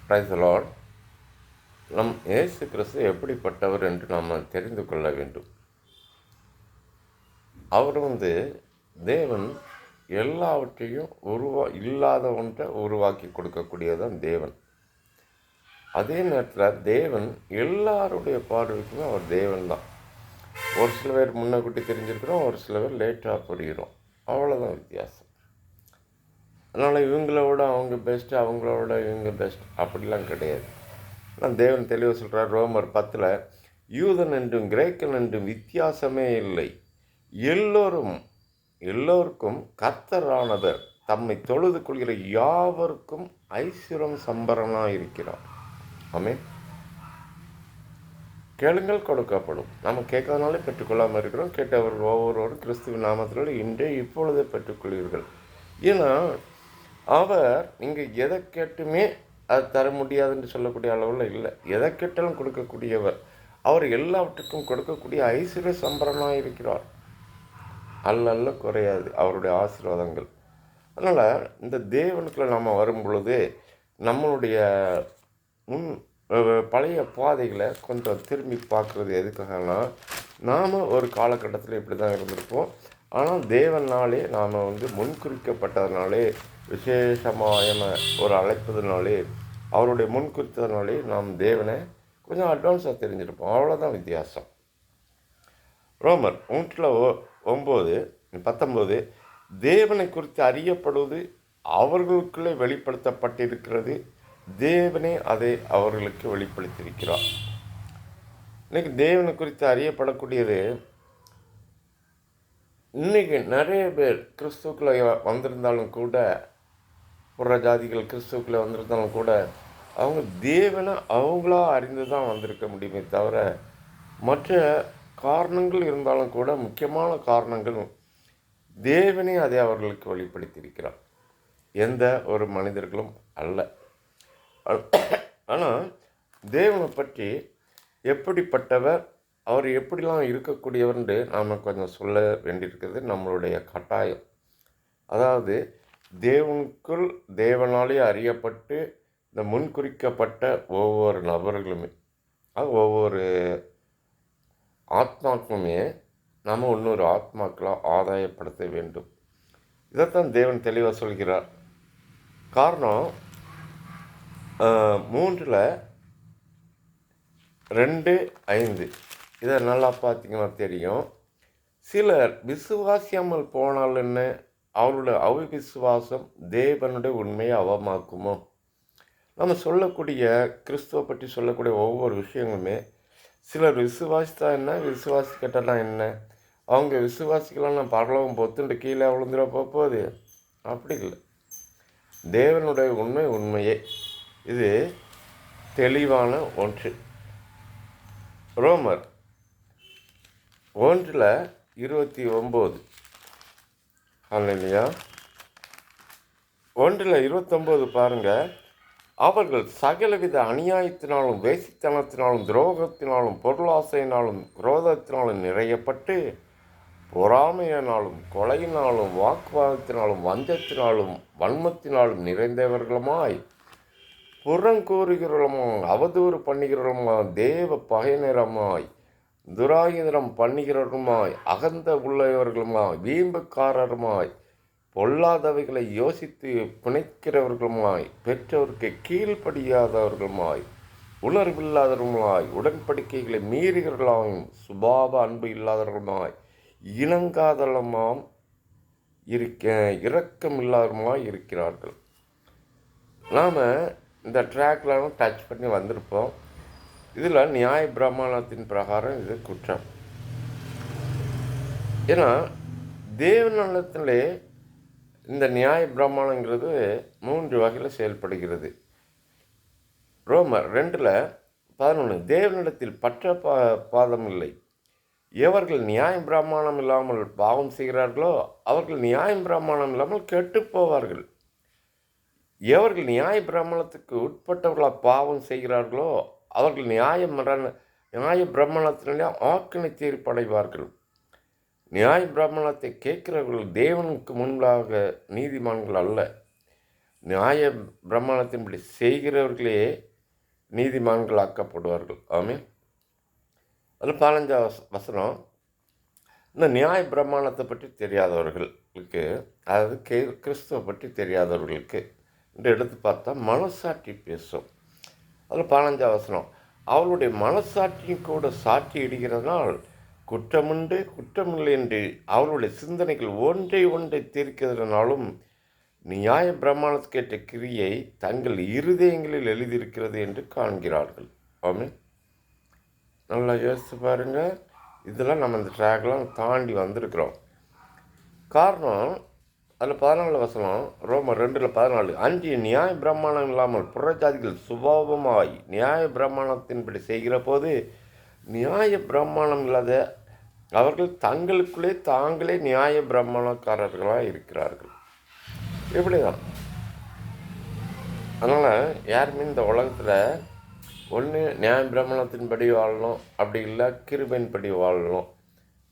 Praise the Lord. நம் இயேசு கிறிஸ்து எப்படிப்பட்டவர் என்று நாம் தெரிந்து கொள்ள வேண்டும். அவர் தேவன் எல்லாவற்றையும் இல்லாத ஒன்றை உருவாக்கி கொடுக்கக்கூடியதான் தேவன். அதே நேரத்தில் தேவன் எல்லாருடைய பார்வைக்குமே அவர் தேவன் தான். ஒரு சில பேர் முன்னக்கூட்டி தெரிஞ்சிருக்கிறோம், ஒரு சில பேர் லேட்டாக புரிகிறோம், அவ்வளோதான் வித்தியாசம். அதனால் இவங்களோட அவங்க பெஸ்ட்டு, அவங்களோட இவங்க பெஸ்ட் அப்படிலாம் கிடையாது. ஆனால் தேவன் தெளிவாக சொல்கிறார் ரோமர் 10, யூதன் என்றும் கிரேக்கன் என்றும் வித்தியாசமே இல்லை, எல்லோருக்கும் கர்த்தரானவர் தம்மை தொழுது கொள்கிற யாவருக்கும் ஐஸ்வரம் சம்பரனாக இருக்கிறார். ஆமென். கேளுங்கள் கொடுக்கப்படும். நம்ம கேட்காதனாலே பெற்றுக்கொள்ளாமல் இருக்கிறோம். கேட்டவர்கள் ஒவ்வொருவரும் கிறிஸ்துவின் நாமத்தினால் இன்றே இப்பொழுதே பெற்றுக்கொள்வீர்கள். ஏன்னா அவர் நீங்கள் எதை கேட்டுமே அது தர முடியாதுன்னு சொல்லக்கூடிய அளவில் இல்லை. எதை கேட்டாலும் கொடுக்கக்கூடியவர். அவர் எல்லாவற்றுக்கும் கொடுக்கக்கூடிய ஐஸ்வர்ய சம்பரனாக இருக்கிறார். அல்ல குறையாது அவருடைய ஆசீர்வாதங்கள். அதனால் இந்த தேவனுக்குள்ள நம்ம வரும் பொழுது நம்மளுடைய பழைய பாதைகளை கொஞ்சம் திரும்பி பார்க்குறது எதுக்காகனா, நாம் ஒரு காலகட்டத்தில் இப்படி தான் இருந்திருப்போம். ஆனால் தேவனாலே நாம் முன்குறிக்கப்பட்டதுனாலே, விசேஷமான ஒரு அழைப்பதுனாலே, அவருடைய முன்குறித்ததுனாலே நாம் தேவனை கொஞ்சம் அட்வான்ஸாக தெரிஞ்சிருப்போம். அவ்வளோதான் வித்தியாசம். ரோமர் 3:19 தேவனை குறித்து அறியப்படுவது அவர்களுக்குள்ளே வெளிப்படுத்தப்பட்டிருக்கிறது, தேவனே அதை அவர்களுக்கு வெளிப்படுத்தியிருக்கிறார். இன்றைக்கி தேவனை குறித்து அறியப்படக்கூடியது, இன்றைக்கி நிறைய பேர் கிறிஸ்துக்குள்ளே வந்திருந்தாலும் கூட, புற ஜாதிகள் கிறிஸ்துக்குள்ளே வந்திருந்தாலும் கூட, அவங்க தேவனை அவங்களா அறிந்து தான் வந்திருக்க முடியுமே தவிர, மற்ற காரணங்கள் இருந்தாலும் கூட, முக்கியமான காரணங்கள் தேவனே அதை அவர்களுக்கு வெளிப்படுத்தியிருக்கிறார், எந்த ஒரு மனிதர்களும் அல்ல. ஆனால் தேவனை பற்றி எப்படிப்பட்டவர், அவர் எப்படிலாம் இருக்கக்கூடியவர் என்று நாம் கொஞ்சம் சொல்ல வேண்டியிருக்கிறது நம்மளுடைய கட்டாயம். அதாவது தேவனுக்குள் தேவனாலே அறியப்பட்டு இந்த முன்குறிக்கப்பட்ட ஒவ்வொரு நபர்களுமே, ஒவ்வொரு ஆத்மாக்களுமே நாம் இன்னொரு ஆத்மாக்களாக ஆதாயப்படுத்த வேண்டும். இதைத்தான் தேவன் தெளிவாக சொல்கிறார். காரணம் 3:2-5 இதை நல்லா பார்த்தீங்கன்னா தெரியும். சிலர் விசுவாசியாமல் போனால் என்ன, அவருடைய அவிசுவாசம் தேவனுடைய உண்மையை அவமாக்குமோ? நம்ம சொல்லக்கூடிய கிறிஸ்துவை பற்றி சொல்லக்கூடிய ஒவ்வொரு விஷயங்களுமே, சிலர் விசுவாசித்தா என்ன, விசுவாசிக்கட்டா என்ன, அவங்க விசுவாசிக்கலாம் பரலோகம் பொத்துண்டு கீழே விழுந்துட போகுது, அப்படி இல்லை. தேவனுடைய உண்மையே. இது தெளிவான ஒன்று. ரோமர் 1:29 இல்லையா, 1:29 பாருங்கள். அவர்கள் சகலவித அநியாயத்தினாலும் வேசித்தனத்தினாலும் துரோகத்தினாலும் பொருளாசையினாலும் குரோதத்தினாலும் நிறையப்பட்டு, பொறாமையினாலும் கொலையினாலும் வாக்குவாதத்தினாலும் வஞ்சத்தினாலும் வன்மத்தினாலும் நிறைந்தவர்களுமாய், புறங்கூறுகிறவர்களுமாய், அவதூறு பண்ணுகிறவர்களுமாய், தேவ பகையினருமாய், துராயுதம் பண்ணுகிறவர்களுமாய், அகந்த உள்ளவர்களுமாய், வீம்புக்காரருமாய், பொல்லாதவைகளை யோசித்து பிணைக்கிறவர்களுமாய், பெற்றோருக்கு கீழ்ப்படியாதவர்களுமாய், உணர்வில்லாதவர்களுமாய், உடன்படிக்கைகளை மீறுகிறவர்களாயும், சுபாவ அன்பு இல்லாதவர்களுமாய், இணங்காதவர்களுமாம் இரக்கம் இல்லாதவருமாய் இருக்கிறார்கள். நாம் இந்த ட்ராக்லாம் டச் பண்ணி வந்திருப்போம். இதில் நியாய பிரமாணத்தின் பிரகாரம் இது குற்றம். ஏன்னா தேவனிடத்திலே இந்த நியாய பிரமாணங்கிறது 3 வகையில் செயல்படுகிறது. ரோமர் 2:11 தேவனிடத்தில் பாதம் இல்லை. எவர்கள் நியாய பிரமாணம் இல்லாமல் பாவம் செய்கிறார்களோ அவர்கள் நியாய பிரமாணம் இல்லாமல் கெட்டு போவார்கள். எவர்கள் நியாய பிரமாணத்துக்கு உட்பட்டவர்களாக பாவம் செய்கிறார்களோ அவர்கள் நியாய பிரமாணத்தினாலே ஆக்கினை தீர்ப்படைவார்கள். நியாய பிரமாணத்தை கேட்கிறவர்கள் தேவனுக்கு முன்பாக நீதிமான்கள் அல்ல. நியாய பிரமாணத்தின்படி செய்கிறவர்களே நீதிமான்கள் ஆக்கப்படுவார்கள். ஆமென். அதில் 15 வசனம், இந்த நியாய பிரமாணத்தை பற்றி தெரியாதவர்களுக்கு, அதாவது கிறிஸ்துவை பற்றி தெரியாதவர்களுக்கு என்று எடுத்து பார்த்தா மனசாட்சி பேசும். அதில் 15 வசனம், அவளுடைய மனசாட்சியும் கூட சாட்சி இடுகிறதுனால் குற்றமுண்டு குற்றமில்லை என்று அவளுடைய சிந்தனைகள் ஒன்றை தீர்க்கிறதுனாலும் நியாய பிரமாணத்துக்கேற்ற கிரியை தங்கள் இருதயங்களில் எழுதியிருக்கிறது என்று காண்கிறார்கள். ஆமென். நல்லா யோசித்து பாருங்கள். இதெல்லாம் நம்ம இந்த ட்ராக்லாம் தாண்டி வந்திருக்கிறோம். காரணம், அதில் 14 வசனம், ரோமர் 2:14, அன்றைய நியாய பிரமாணம் இல்லாமல் புறஜாதிகள் சுபாவமாய் நியாய பிரமாணத்தின்படி செய்கிற போது நியாய பிரமாணம் இல்லாத அவர்கள் தங்களுக்குள்ளே தாங்களே நியாய பிரமாணக்காரர்களாக இருக்கிறார்கள். இப்படி தான். அதனால் யாருமே இந்த உலகத்தில் ஒன்று நியாய பிரமாணத்தின்படி வாழணும், அப்படி இல்லை கிருபையின்படி வாழணும்.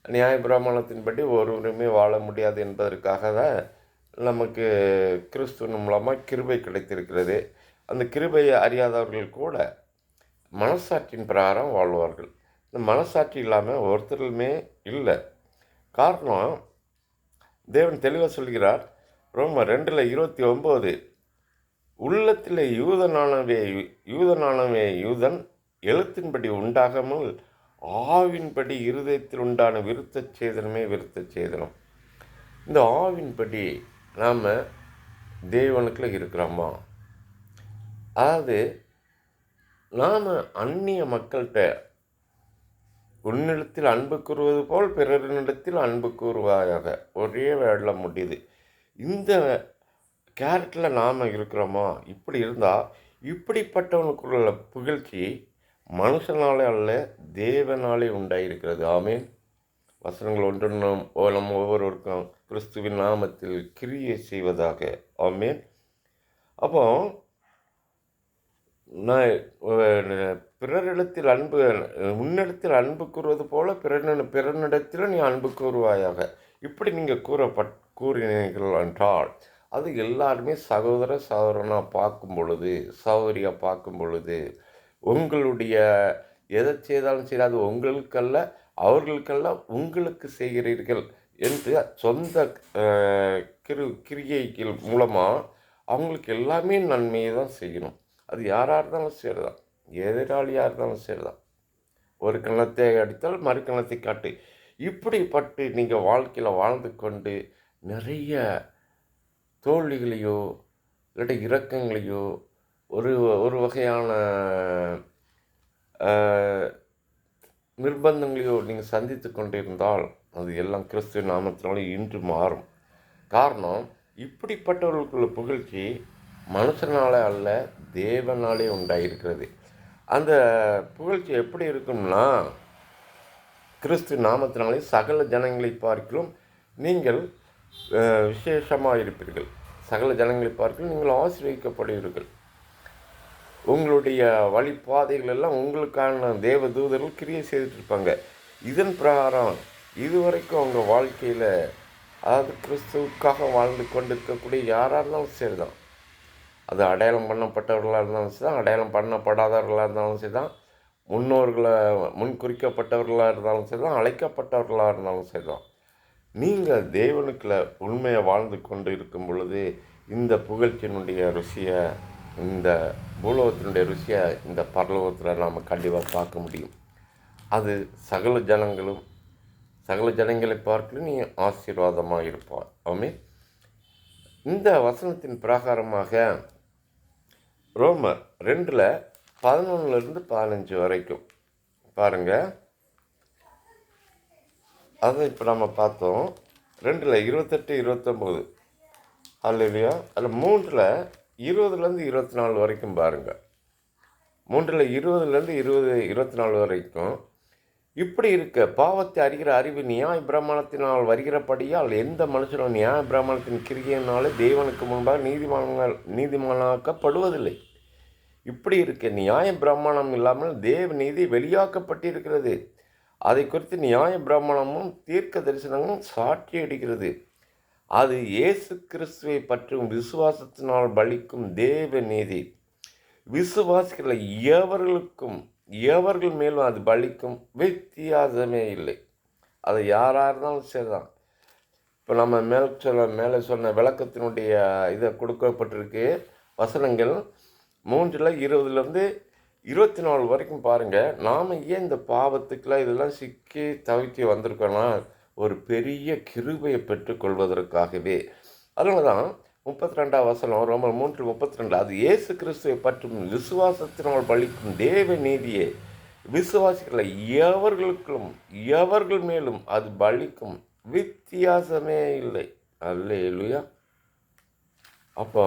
நியாய பிரமாணத்தின்படி ஒருவருமே வாழ முடியாது என்பதற்காக தான் நமக்கு கிறிஸ்துவின் மூலமாக கிருபை கிடைத்திருக்கிறது. அந்த கிருபையை அறியாதவர்கள் கூட மனசாட்சியின் பிரகாரம் வாழ்வார்கள். இந்த மனசாட்சி இல்லாமல் ஒருத்தருமே இல்லை. காரணம், தேவன் தெளிவாக சொல்கிறார். ரோமர் 2:29, உள்ளத்தில் யூதனானவே யூதன் எழுத்தின்படி உண்டாகாமல் ஆவின்படி இருதயத்தில் உண்டான விருத்த சேதனம். இந்த ஆவின்படி நாம் தேவனுக்குள்ள இருக்கிறோமா? அதாவது நாம் அந்நிய மக்கள்கிட்ட உன்னிடத்தில் அன்பு கூறுவது போல் பிறரினிடத்தில் அன்பு கூறுவாயாக, ஒரே வேர்டில் முடியுது. இந்த கேரக்டரில் நாம் இருக்கிறோமா? இப்படி இருந்தால் இப்படிப்பட்டவனுக்குள்ள புகழ்ச்சி மனுஷனாலே அல்ல தேவனாலே உண்டாயிருக்கிறது. ஆமென். வசனங்கள் ஒன்று நம்ம ஒவ்வொருவருக்கும் கிறிஸ்துவின் நாமத்தில் கிரியை செய்வதாக. ஆமென். அப்போ நான் பிறரிடத்தில் உன்னிடத்தில் அன்பு கூறுவது போல பிறனிடத்தில் நீ அன்பு கூறுவாயாக. இப்படி நீங்கள் கூறினீர்கள் என்றால் அது எல்லாருமே சகோதரனாக பார்க்கும் பொழுது, சகோதரியாக பார்க்கும் பொழுது, உங்களுடைய எதை செய்தாலும் சரி அது உங்களுக்கல்ல அவர்களுக்கல்ல உங்களுக்கு செய்கிறீர்கள் என்று சொந்த கிரியைகள் மூலமாக அவங்களுக்கு எல்லாமே நன்மையை தான் செய்யணும். அது யாராக இருந்தாலும் சரிதான், எதிராளியாக இருந்தாலும் சரிதான். ஒரு கணத்தை அடித்தால் மறு கணத்தை காட்டு. இப்படிப்பட்டு நீங்கள் வாழ்க்கையில் வாழ்ந்து கொண்டு நிறைய தோல்விகளையோ இல்லாட்டி இரக்கங்களையோ ஒரு வகையான நிர்பந்தங்களையோ நீங்கள் சந்தித்து கொண்டிருந்தால் அது எல்லாம் கிறிஸ்துவ நாமத்தினாலே இன்று மாறும். காரணம், இப்படிப்பட்டவர்களுக்குள்ள புகழ்ச்சி மனுஷனாலே அல்ல தேவனாலே உண்டாயிருக்கிறது. அந்த புகழ்ச்சி எப்படி இருக்கும்னா, கிறிஸ்து நாமத்தினாலே சகல ஜனங்களை பார்க்கிலும் நீங்கள் விசேஷமாக இருப்பீர்கள். சகல ஜனங்களை பார்க்கிலும் நீங்கள் ஆசீர்வதிக்கப்படுவீர்கள். உங்களுடைய வழிபாதைகள் எல்லாம் உங்களுக்கான தேவ தூதர்கள் கிரியை செய்துட்ருப்பாங்க. இதன் பிரகாரம் இதுவரைக்கும் அவங்க வாழ்க்கையில், அதாவது கிறிஸ்துவுக்காக வாழ்ந்து கொண்டு இருக்கக்கூடிய யாராக இருந்தாலும் சரி தான், அது அடையாளம் பண்ணப்பட்டவர்களாக இருந்தாலும் சரி தான், அடையாளம் பண்ணப்படாதவர்களாக இருந்தாலும் சரி தான், முன்குறிக்கப்பட்டவர்களாக இருந்தாலும் சரி தான், அழைக்கப்பட்டவர்களாக இருந்தாலும் சரி தான், நீங்கள் தேவனுக்குள்ள உண்மையை வாழ்ந்து கொண்டு இருக்கும் பொழுது இந்த புகழ்ச்சியினுடைய ருசியை, இந்த பூலோகத்தினுடைய ருசியை இந்த பரலோகத்தில் நாம் கண்டிப்பாக பார்க்க முடியும். அது சகல ஜனங்களை பார்க்கலும் நீ ஆசீர்வாதமாக இருப்பார். ஆமென். இந்த வசனத்தின் பிரகாரமாக ரோமர் 2:11-15 வரைக்கும் பாருங்கள். அதை இப்போ நம்ம பார்த்தோம். 2:28-29 அல்லையா? அதில் 3:20-24 வரைக்கும் பாருங்கள். 3:20-24 வரைக்கும் இப்படி இருக்க பாவத்தை அறிகிற அறிவு நியாய பிரமாணத்தினால் வருகிறபடியால் எந்த மனுஷனும் நியாய பிரமாணத்தின் கிரியினாலே தேவனுக்கு முன்பாக நீதிமானாக்கப்படுவதில்லை. இப்படி இருக்க நியாய பிரமாணம் இல்லாமல் தேவ நீதி வெளியாக்கப்பட்டிருக்கிறது. அதை குறித்து நியாய பிரமாணமும் தீர்க்க தரிசனமும் சாட்சி அடிக்கிறது. அது இயேசு கிறிஸ்துவை பற்றும் விசுவாசத்தினால் பலிக்கும் தேவ நீதி. விசுவாசிகளை எவர்கள் மேலும் அது பலிக்கும், வித்தியாசமே இல்லை. அது யாராக இருந்தாலும் சரிதான். இப்போ நம்ம மேலே சொன்ன விளக்கத்தினுடைய இதை கொடுக்கப்பட்டிருக்கு வசனங்கள் 3:20 24 வரைக்கும் பாருங்கள். நாம் ஏன் இந்த பாவத்துக்கெல்லாம் இதெல்லாம் சிக்கி தவிக்கி வந்திருக்கோன்னா ஒரு பெரிய கிருபையை பெற்றுக்கொள்வதற்காகவே. அதனால தான் 32 வசனம் ரோமர் 3:32, அது இயேசு கிறிஸ்துவை பற்றும் விசுவாசத்தினால் பலிக்கும் தேவ நீதியே விசுவாசிகளை எவர்கள் மேலும் அது பலிக்கும், வித்தியாசமே இல்லை. அல்லேலூயா. அப்போ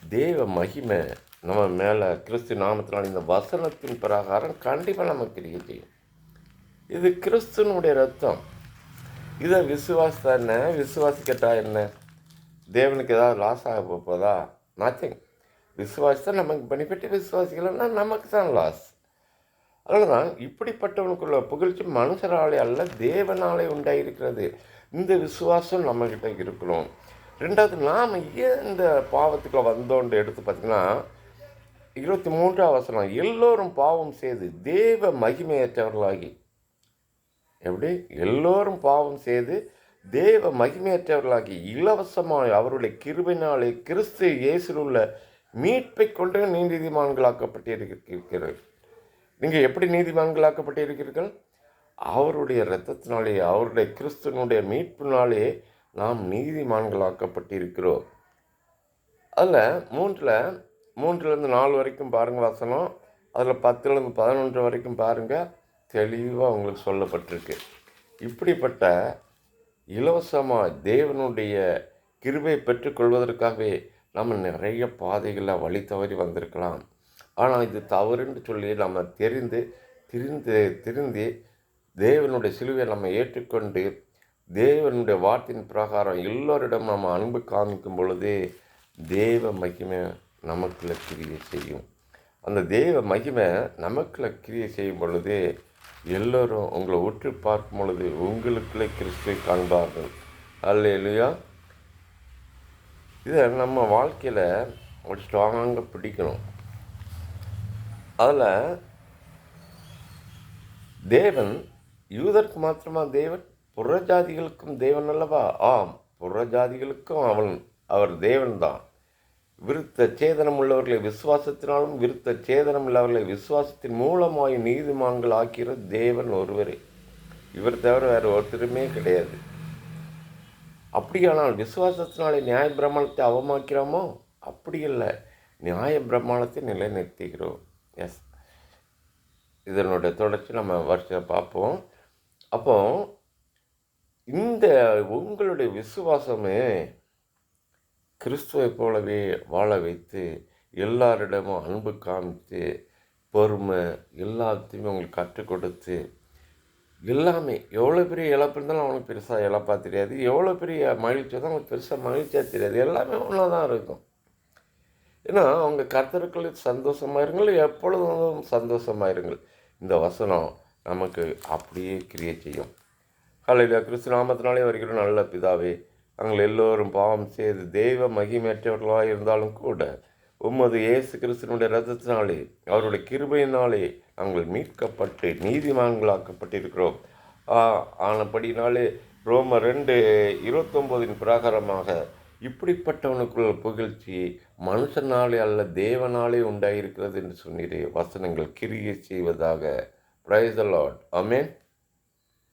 தேவ மகிமை நம்ம மேலே கிறிஸ்து நாமத்தினால் இந்த வசனத்தின் பிரகாரம் கண்டிப்பாக நமக்கு கிரியை செய்யும். இது கிறிஸ்துவனுடைய ரத்தம். இதை விசுவாசத்தா என்ன, விசுவாசிக்கட்டா என்ன, தேவனுக்கு ஏதாவது லாஸ் ஆக போகுதா? நத்திங். விசுவாசித்தா நமக்கு பெனிஃபிட், விசுவாசிக்கலைன்னா நமக்கு தான் லாஸ். அதனால தான் இப்படிப்பட்டவனுக்குள்ள புகழ்ச்சி மனுஷராலே அல்ல தேவனாலே உண்டாயிருக்கிறது. இந்த விசுவாசம் நம்மக்கிட்ட இருக்கணும். ரெண்டாவது, நாம் ஏன் இந்த பாவத்துக்குள்ள வந்தோன்னு எடுத்து பார்த்திங்கன்னா 23 வசனம், எல்லோரும் பாவம் செய்து தேவ மகிமையற்றவர்களாகி. எப்படி? எல்லோரும் பாவம் செய்து தேவ மகிமையற்றவர்களாகி இலவசமாய் அவருடைய கிருபையினாலே கிறிஸ்து இயேசுவில் உள்ள மீட்பை கொண்டு நீதிமான்களாக்கப்பட்டிருக்கிறீர்கள். நீங்கள் எப்படி நீதிமான்களாக்கப்பட்டிருக்கிறீர்கள்? அவருடைய இரத்தத்தினாலே, அவருடைய கிறிஸ்துவனுடைய மீட்பினாலே நாம் நீதிமான்களாக்கப்பட்டிருக்கிறோம். அதில் 3 4 வரைக்கும் பாருங்கள் வசனம். அதில் 10 11 வரைக்கும் பாருங்கள். தெளிவாக உங்களுக்கு சொல்லப்பட்டிருக்கு. இப்படிப்பட்ட இலவசமாக தேவனுடைய கிருபை பெற்றுக்கொள்வதற்காகவே நம்ம நிறைய பாதைகளில் வழி தவறி வந்திருக்கலாம். ஆனால் இது தவறுன்னு சொல்லி நம்ம திருந்தி தேவனுடைய சிலுவையை நம்ம ஏற்றுக்கொண்டு தேவனுடைய வார்த்தையின் பிரகாரம் எல்லோரிடம் நம்ம அன்பு காமிக்கும் பொழுது தேவ மகிமை நமக்குள்ள கிரியை செய்யும். அந்த தேவ மகிமை நமக்குள்ள கிரியை செய்யும் பொழுது எல்லோரும் உங்களை உற்று பார்க்கும் பொழுது உங்களுக்குள்ளே கிறிஸ்துவை காண்பார்கள். அல்லேலூயா. இதை நம்ம வாழ்க்கையில் ஒரு ஸ்ட்ராங்காக பிடிக்கணும். அதில் தேவன் யூதருக்கு மாத்திரமா தேவன், புறஜாதிகளுக்கும் தேவன் அல்லவா? ஆம், புறஜாதிகளுக்கும் அவர் தேவன்தான். விருத்த சேதனம் உள்ளவர்களை விசுவாசத்தினாலும் விருத்த சேதனம் உள்ளவர்களை விசுவாசத்தின் மூலமாய் நீதிமான்கள் ஆக்கிற தேவன் ஒருவரே. இவர் தவிர வேறு ஒருத்தருமே கிடையாது. அப்படியானால் விசுவாசத்தினாலே நியாய பிரமாணத்தை அவமாக்கிறோமோ? அப்படி இல்லை, நியாய பிரமாணத்தை நிலைநிறுத்துகிறோம். எஸ், இதனுடைய தொடர்ச்சி நம்ம வருஷம் பார்ப்போம். அப்போ இந்த உங்களுடைய விசுவாசமே கிறிஸ்துவை போலவே வாழ வைத்து எல்லாரிடமும் அன்பு காமித்து பொறுமை எல்லாத்தையுமே உங்களுக்கு கற்றுக் கொடுத்து எல்லாமே எவ்வளோ பெரிய இழப்பு இருந்தாலும் அவனுக்கு பெருசாக இழப்பாக தெரியாது, எவ்வளோ பெரிய மகிழ்ச்சி தான் அவனுக்கு பெருசாக மகிழ்ச்சியாக தெரியாது, எல்லாமே ஒன்றா தான் இருக்கும். ஏன்னா அவங்க கர்த்தருக்குள் சந்தோஷமாக இருங்கள், எப்பொழுதும் சந்தோஷமாக இருங்கள். இந்த வசனம் நமக்கு அப்படியே கிரியை செய்யும். ஹல்லேலூயா. கிறிஸ்து நாமத்தினாலே வருகிற நல்ல பிதாவே, நாங்கள் எல்லோரும் பாவம் செய்து தெய்வ மகிமையற்றவர்களாக இருந்தாலும் கூட உமது இயேசு கிறிஸ்துவனுடைய இரத்தத்தினாலே அவருடைய கிருபையினாலே நாங்கள் மீட்கப்பட்டு நீதிமான்களாக்கப்பட்டிருக்கிறோம். ஆனபடினாலே ரோமர் 2:29 பிரகாரமாக இப்படிப்பட்டவனுக்குள்ள புகழ்ச்சி மனுஷனாலே அல்ல தேவனாலே உண்டாயிருக்கிறது என்று சொன்னீரே. வசனங்கள் கிரியை செய்வதாக. Praise the Lord. ஆமென்.